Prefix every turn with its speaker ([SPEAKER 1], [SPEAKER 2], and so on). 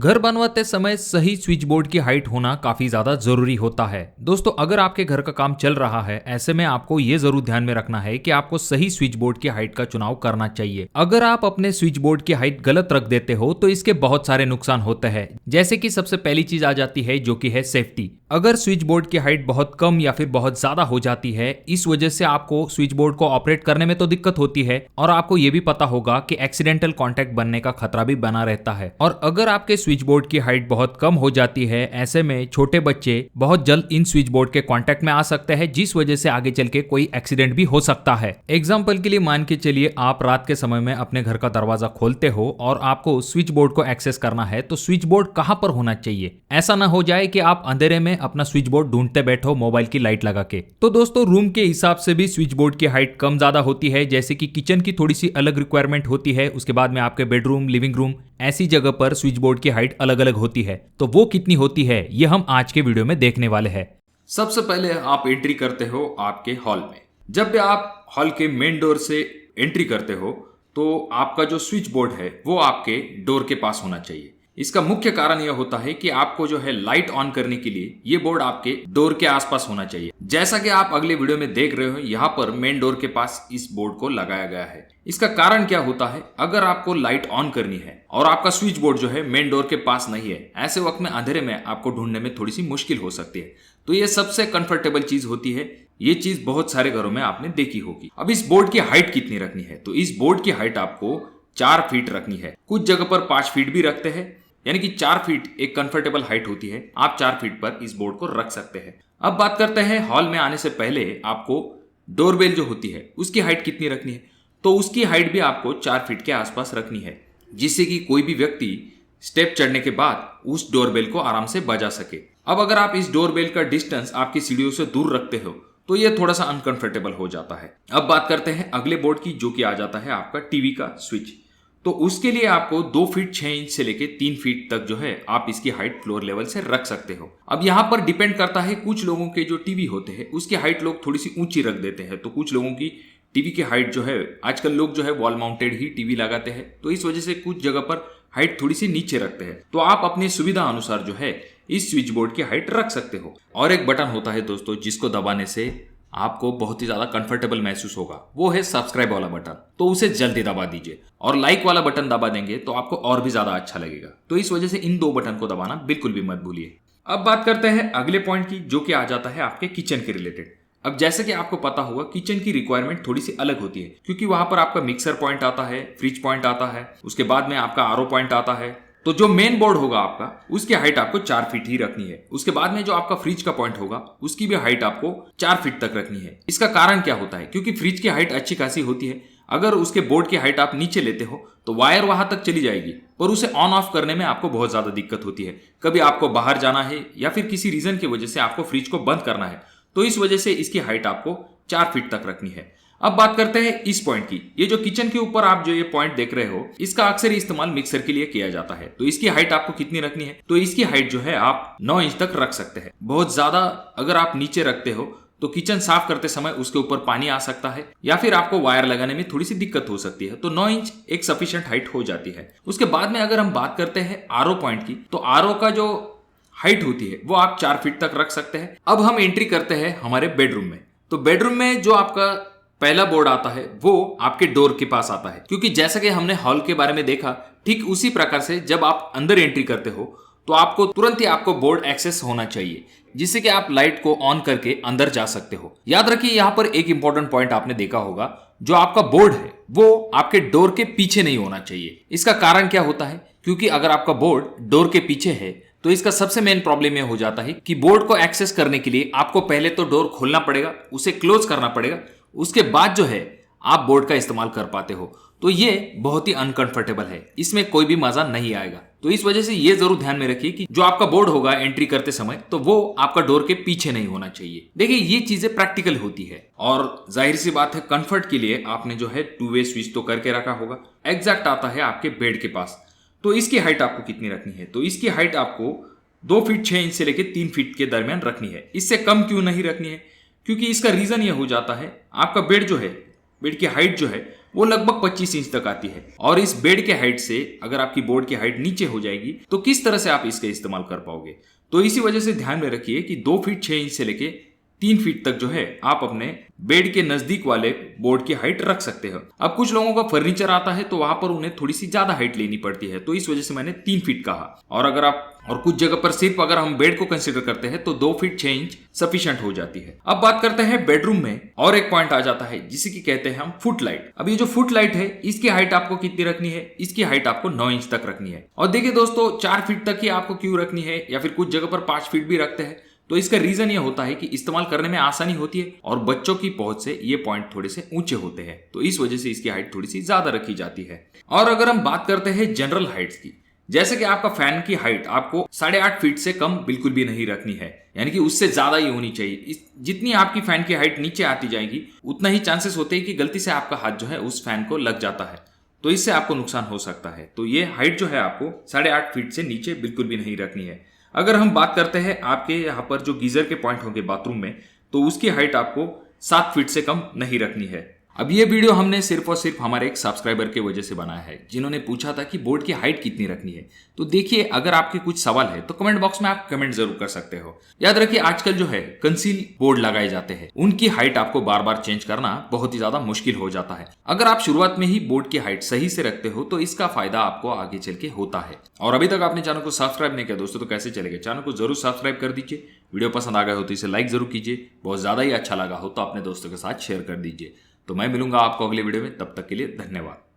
[SPEAKER 1] घर बनवाते समय सही स्विच बोर्ड की हाइट होना काफी ज्यादा जरूरी होता है। दोस्तों, अगर आपके घर का काम चल रहा है, ऐसे में आपको ये जरूर ध्यान में रखना है कि आपको सही स्विच बोर्ड की हाइट का चुनाव करना चाहिए। अगर आप अपने स्विच बोर्ड की हाइट गलत रख देते हो तो इसके बहुत सारे नुकसान होते हैं। जैसे कि सबसे पहली चीज आ जाती है जो कि है सेफ्टी। अगर स्विच बोर्ड की हाइट बहुत कम या फिर बहुत ज्यादा हो जाती है, इस वजह से आपको स्विच बोर्ड को ऑपरेट करने में तो दिक्कत होती है और आपको ये भी पता होगा कि एक्सीडेंटल कॉन्टैक्ट बनने का खतरा भी बना रहता है। और अगर आपके स्विच बोर्ड की हाइट बहुत कम हो जाती है, ऐसे में छोटे बच्चे बहुत जल्द इन स्विच बोर्ड के कांटेक्ट में आ सकते हैं, जिस वजह से आगे चल के कोई एक्सीडेंट भी हो सकता है। एग्जांपल के लिए मान के चलिए आप रात के समय में अपने घर का दरवाजा खोलते हो और आपको स्विच बोर्ड को एक्सेस करना है, तो स्विच बोर्ड कहां पर होना चाहिए? ऐसा ना हो जाए कि आप अंधेरे में अपना स्विच बोर्ड ढूंढते बैठो मोबाइल की लाइट लगा के। तो दोस्तों, रूम के हिसाब से भी स्विच बोर्ड की हाइट कम ज्यादा होती है। जैसे कि किचन की थोड़ी सी अलग रिक्वायरमेंट होती है, उसके बाद में आपके बेडरूम, लिविंग रूम, ऐसी जगह पर स्विच बोर्ड की हाइट अलग अलग होती है। तो वो कितनी होती है, ये हम आज के वीडियो में देखने वाले हैं।
[SPEAKER 2] सबसे पहले आप एंट्री करते हो आपके हॉल में। जब भी आप हॉल के मेन डोर से एंट्री करते हो तो आपका जो स्विच बोर्ड है वो आपके डोर के पास होना चाहिए। इसका मुख्य कारण यह होता है कि आपको जो है लाइट ऑन करने के लिए ये बोर्ड आपके डोर के आसपास होना चाहिए। जैसा कि आप अगले वीडियो में देख रहे हो, यहाँ पर मेन डोर के पास इस बोर्ड को लगाया गया है। इसका कारण क्या होता है, अगर आपको लाइट ऑन करनी है और आपका स्विच बोर्ड जो है मेन डोर के पास नहीं है, ऐसे वक्त में अंधेरे में आपको ढूंढने में थोड़ी सी मुश्किल हो सकती है। तो ये सबसे कंफर्टेबल चीज होती है। ये चीज बहुत सारे घरों में आपने देखी होगी। अब इस बोर्ड की हाइट कितनी रखनी है, तो इस बोर्ड की हाइट आपको 4 फीट रखनी है। कुछ जगह पर 5 फीट भी रखते हैं, यानी कि 4 फीट एक कंफर्टेबल हाइट होती है। आप 4 फीट पर इस बोर्ड को रख सकते हैं। अब बात करते हैं हॉल में आने से पहले आपको डोरबेल जो होती है उसकी हाइट कितनी रखनी है। तो उसकी हाइट भी आपको 4 फीट के आसपास रखनी है, जिससे कि कोई भी व्यक्ति स्टेप चढ़ने के बाद उस डोरबेल को आराम से बजा सके। अब अगर आप इस डोरबेल का डिस्टेंस आपकी सीढ़ियों से दूर रखते हो तो ये थोड़ा सा अनकंफर्टेबल हो जाता है। अब बात करते हैं अगले बोर्ड की, जो कि आ जाता है आपका टीवी का स्विच। तो उसके लिए आपको 2 फीट 6 इंच से लेके 3 फीट तक जो है आप इसकी हाइट फ्लोर लेवल से रख सकते हो। अब यहाँ पर डिपेंड करता है, कुछ लोगों के जो टीवी होते हैं उसकी हाइट लोग थोड़ी सी ऊंची रख देते हैं, तो कुछ लोगों की टीवी की हाइट जो है, आजकल लोग जो है वॉल माउंटेड ही टीवी लगाते हैं, तो इस वजह से कुछ जगह पर हाइट थोड़ी सी नीचे रखते हैं। तो आप अपनी सुविधा अनुसार जो है इस स्विच बोर्ड की हाइट रख सकते हो। और एक बटन होता है दोस्तों, जिसको दबाने से आपको बहुत ही ज्यादा कंफर्टेबल महसूस होगा, वो है सब्सक्राइब वाला बटन। तो उसे जल्दी दबा दीजिए, और लाइक वाला बटन दबा देंगे तो आपको और भी ज्यादा अच्छा लगेगा। तो इस वजह से इन 2 बटन को दबाना बिल्कुल भी मत भूलिए। अब बात करते हैं अगले पॉइंट की, जो कि आ जाता है आपके किचन के रिलेटेड। अब जैसे कि आपको पता होगा, किचन की रिक्वायरमेंट थोड़ी सी अलग होती है, क्योंकि वहां पर आपका मिक्सर पॉइंट आता है, फ्रिज पॉइंट आता है, उसके बाद में आपका आरओ पॉइंट आता है। तो जो मेन बोर्ड होगा आपका, उसकी हाइट आपको 4 फीट ही रखनी है। उसके बाद में जो आपका फ्रिज का पॉइंट होगा उसकी भी हाइट आपको 4 फीट तक रखनी है। इसका कारण क्या होता है, क्योंकि फ्रिज की हाइट अच्छी खासी होती है। अगर उसके बोर्ड की हाइट आप नीचे लेते हो तो वायर वहां तक चली जाएगी, पर उसे ऑन ऑफ करने में आपको बहुत ज्यादा दिक्कत होती है। कभी आपको बाहर जाना है या फिर किसी रीजन की वजह से आपको फ्रिज को बंद करना है, तो इस वजह से इसकी हाइट आपको 4 फीट तक रखनी है। अब बात करते हैं इस पॉइंट की। ये जो किचन के ऊपर आप जो ये पॉइंट देख रहे हो, इसका अक्सर इस्तेमाल मिक्सर के लिए किया जाता है। तो इसकी हाइट आपको कितनी रखनी है, तो इसकी हाइट जो है आप 9 इंच तक रख सकते हैं। बहुत ज्यादा अगर आप नीचे रखते हो तो किचन साफ करते समय उसके ऊपर पानी आ सकता है, या फिर आपको वायर लगाने में थोड़ी सी दिक्कत हो सकती है। तो 9 इंच एक सफिशिएंट हाइट हो जाती है। उसके बाद में अगर हम बात करते हैं आरओ पॉइंट की, तो आरओ का जो हाइट होती है वो आप 4 फीट तक रख सकते हैं। अब हम एंट्री करते हैं हमारे बेडरूम में। तो बेडरूम में जो आपका पहला बोर्ड आता है वो आपके डोर के पास आता है, क्योंकि जैसा कि हमने हॉल के बारे में देखा, ठीक उसी प्रकार से जब आप अंदर एंट्री करते हो तो आपको तुरंत ही आपको बोर्ड एक्सेस होना चाहिए, जिससे कि आप लाइट को ऑन करके अंदर जा सकते हो। याद रखिए, यहाँ पर एक इंपॉर्टेंट पॉइंट आपने देखा होगा, जो आपका बोर्ड है वो आपके डोर के पीछे नहीं होना चाहिए। इसका कारण क्या होता है, क्योंकि अगर आपका बोर्ड डोर के पीछे है तो इसका सबसे मेन प्रॉब्लम यह हो जाता है कि बोर्ड को एक्सेस करने के लिए आपको पहले तो डोर खोलना पड़ेगा, उसे क्लोज करना पड़ेगा, उसके बाद जो है आप बोर्ड का इस्तेमाल कर पाते हो। तो ये बहुत ही अनकंफर्टेबल है, इसमें कोई भी मजा नहीं आएगा। तो इस वजह से ये जरूर ध्यान में रखिए कि जो आपका बोर्ड होगा एंट्री करते समय, तो वो आपका डोर के पीछे नहीं होना चाहिए। देखिए, ये चीजें प्रैक्टिकल होती है, और जाहिर सी बात है कंफर्ट के लिए आपने जो है 2 वे स्विच तो करके रखा होगा। एग्जैक्ट आता है आपके बेड के पास। तो इसकी हाइट आपको कितनी रखनी है, तो इसकी हाइट आपको 2 फीट 6 इंच से लेकर 3 फीट के दरमियान रखनी है। इससे कम क्यों नहीं रखनी है, क्योंकि इसका रीजन यह हो जाता है, आपका बेड जो है, बेड की हाइट जो है वो लगभग 25 इंच तक आती है। और इस बेड के हाइट से अगर आपकी बोर्ड की हाइट नीचे हो जाएगी तो किस तरह से आप इसका इस्तेमाल कर पाओगे। तो इसी वजह से ध्यान में रखिए कि 2 फीट 6 इंच से लेके 3 फीट तक जो है आप अपने बेड के नजदीक वाले बोर्ड की हाइट रख सकते हो। अब कुछ लोगों का फर्नीचर आता है तो वहां पर उन्हें थोड़ी सी ज्यादा हाइट लेनी पड़ती है, तो इस वजह से मैंने 3 फीट कहा। और कुछ जगह पर सिर्फ अगर हम बेड को कंसीडर करते हैं तो 2 फीट 6 इंच सफिशिएंट हो जाती है। अब बात करते हैं बेडरूम में, और एक पॉइंट आ जाता है जिसे कि कहते हैं हम फुट लाइट। अब ये जो फुट लाइट है इसकी हाइट आपको कितनी रखनी है, इसकी हाइट आपको 9 इंच तक रखनी है। और देखिए दोस्तों 4 फीट तक ही आपको क्यों रखनी है, या फिर कुछ जगह पर 5 फीट भी रखते हैं, तो इसका रीजन ये होता है कि इस्तेमाल करने में आसानी होती है और बच्चों की पहुंच से ये पॉइंट थोड़े से ऊंचे होते हैं, तो इस वजह से इसकी हाइट थोड़ी सी ज्यादा रखी जाती है। और अगर हम बात करते हैं जनरल हाइट्स की, जैसे कि आपका फैन की हाइट आपको 8.5 फीट से कम बिल्कुल भी नहीं रखनी है, यानी कि उससे ज्यादा ही होनी चाहिए। जितनी आपकी फैन की हाइट नीचे आती जाएगी उतना ही चांसेस होते हैं कि गलती से आपका हाथ जो है उस फैन को लग जाता है, तो इससे आपको नुकसान हो सकता है। तो ये हाइट जो है आपको 8.5 फीट से नीचे बिल्कुल भी नहीं रखनी है। अगर हम बात करते हैं आपके यहाँ पर जो गीजर के पॉइंट होंगे बाथरूम में, तो उसकी हाइट आपको 7 फीट से कम नहीं रखनी है। अब ये वीडियो हमने सिर्फ और सिर्फ हमारे एक सब्सक्राइबर की वजह से बनाया है जिन्होंने पूछा था कि बोर्ड की हाइट कितनी रखनी है। तो देखिए, अगर आपके कुछ सवाल है तो कमेंट बॉक्स में आप कमेंट जरूर कर सकते हो। याद रखिए, आजकल जो है कंसील बोर्ड लगाए जाते हैं, उनकी हाइट आपको बार बार चेंज करना बहुत ही ज्यादा मुश्किल हो जाता है। अगर आप शुरुआत में ही बोर्ड की हाइट सही से रखते हो तो इसका फायदा आपको आगे चल के होता है। और अभी तक आपने चैनल को सब्सक्राइब नहीं किया दोस्तों तो कैसे चलेगा, चैनल को जरूर सब्सक्राइब कर दीजिए। वीडियो पसंद आ गया हो तो इसे लाइक जरूर कीजिए, बहुत ज्यादा ही अच्छा लगा हो तो अपने दोस्तों के साथ शेयर कर दीजिए। तो मैं मिलूंगा आपको अगले वीडियो में, तब तक के लिए धन्यवाद।